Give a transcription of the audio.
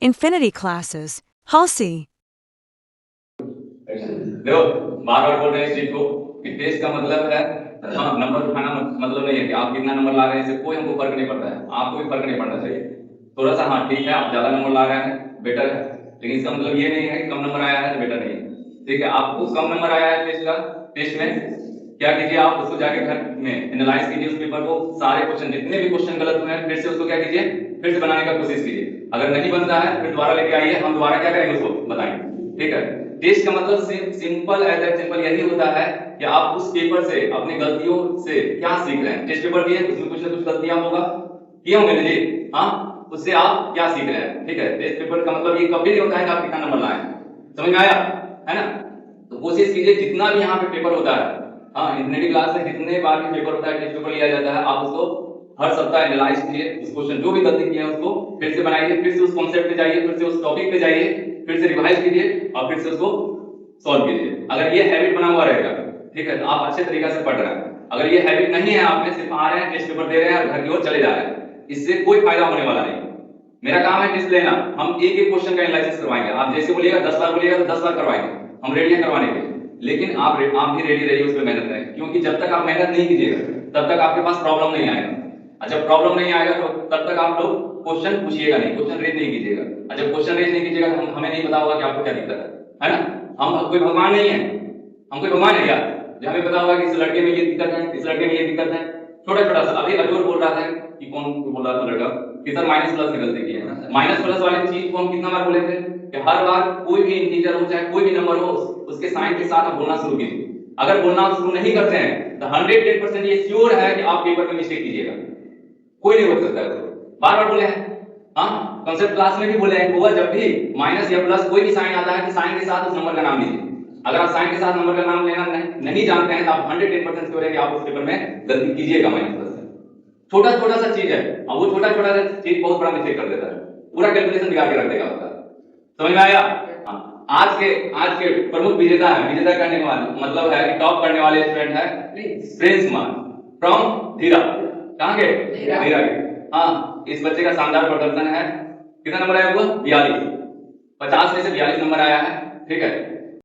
Infinity classes. Halsey. देखो बार बार बोल रहे हैं इस चीज को कि टेस्ट का मतलब है हाँ नंबर उठाना मतलब नहीं है कि आप कितना नंबर ला रहे हैं, इससे कोई हमको फर्क नहीं पड़ता है, आपको भी फर्क नहीं पड़ना चाहिए। थोड़ा सा हाँ ठीक है, आप ज्यादा नंबर ला रहे हैं बेटर है, लेकिन इसका मतलब ये नहीं है कि कम नंबर आया है तो बेटर नहीं है। ठीक है, आपको कम नंबर आया है टेस्ट में क्या कीजिए, आप उसको जाके घर में एनालाइज कीजिए उस पेपर को, सारे क्वेश्चन जितने भी क्वेश्चन गलत हुए हैं फिर से उसको क्या कीजिए, फिर से बनाने का कोशिश कीजिए। अगर नहीं बनता है फिर दोबारा लेके आइए, हम दोबारा क्या करेंगे उसको बताएंगे। ठीक है, टेस्ट का मतलब सिंपल एज दैट सिंपल यही होता है कि आप उस पेपर से अपनी गलतियों से क्या सीख रहे हैं। टेस्ट पेपर दिए उसमें कुछ ना कुछ गलतियां होगा किया होंगे जी, हाँ, उससे आप क्या सीख रहे हैं। ठीक है, टेस्ट पेपर का मतलब ये कभी नहीं होता है कि आप कितना नंबर लाए, समझ में आया है ना। तो कोशिश कीजिए जितना भी यहाँ पे पेपर होता है, हाँ इंफिनिटी क्लास में जितने बार भी पेपर होता है, टेस्ट पेपर लिया जाता है, आप उसको हर सप्ताह एनालाइज कीजिए, उस क्वेश्चन जो भी गलती किए हैं उसको फिर से बनाइए, फिर से उस कॉन्सेप्ट पे जाइए, फिर से उस टॉपिक पे जाइए, फिर से रिवाइज कीजिए और फिर से उसको सॉल्व कीजिए। अगर ये हैबिट बना हुआ रहेगा, ठीक है, तो आप अच्छे तरीके से पढ़ रहे हैं। अगर ये हैबिट नहीं है, आप में सिर्फ आ रहे हैं टेस्ट पेपर दे रहे हैं और घर की ओर चले जा रहे हैं, इससे कोई फायदा होने वाला नहीं। मेरा काम है टेस्ट लेना, हम एक एक क्वेश्चन का एनालिसिस करवाएंगे। आप जैसे बोलिएगा 10 बार बोलिएगा तो 10 बार करवाएंगे, हम रेडी हैं करवाने के लिए। लेकिन आप भी रेडी रहिए, उस पर मेहनत करें, क्योंकि जब तक आप मेहनत नहीं कीजिएगा तब तक आपके पास प्रॉब्लम नहीं आएगा। और जब प्रॉब्लम नहीं आएगा तो तब तक आप लोग क्वेश्चन पूछिएगा नहीं, क्वेश्चन रेज नहीं कीजिएगा। और जब क्वेश्चन रेज नहीं कीजिएगा तो हमें नहीं पता होगा कि आपको क्या दिक्कत है ना। हम कोई भगवान नहीं है, हम कोई भगवान है क्या जो हमें पता होगा कि इस लड़के में ये दिक्कत है, इस लड़के में ये दिक्कत है। छोटा छोटा सा अभी अजूर बोल रहा था कि कौन बोल रहा था लड़का कि सर माइनस प्लस की गलती की है। माइनस प्लस वाली चीज को हम कितना बार बोले थे कि हर बार कोई भी इंटीजर हो चाहे कोई भी नंबर हो उसके साइन के साथ आप बोलना शुरू कीजिए। अगर बोलना शुरू नहीं करते हैं तो 110% ये श्योर है कि आप पेपर में मिस्टेक कीजिएगा, कोई नहीं रोक सकता है। बार बार बोले हैं, हाँ कॉन्सेप्ट क्लास में भी बोले हैं, होगा जब भी माइनस या प्लस कोई भी साइन आता है तो साइन के साथ उस नंबर का नाम लीजिए। अगर आप साइन के साथ नंबर का नाम लेना नहीं जानते हैं तो आप 110% श्योर है कि आप उस पेपर में गलती कीजिएगा माइनस प्लस से। छोटा छोटा सा चीज है और वो छोटा छोटा सा चीज बहुत बड़ा मिस्टेक कर देता है, पूरा कैलकुलेशन बिगाड़ के रख देगा आपका। समझ में आया। हाँ, आज के प्रमुख विजेता है, विजेता करने वाले मतलब है कि टॉप करने वाले स्टूडेंट है प्रिंस कुमार फ्रॉम धीरा। कहां के? धीरा के। हाँ, इस बच्चे का शानदार प्रदर्शन है। कितना नंबर आया हुआ? 42, 50 में से 42 नंबर आया है। ठीक है,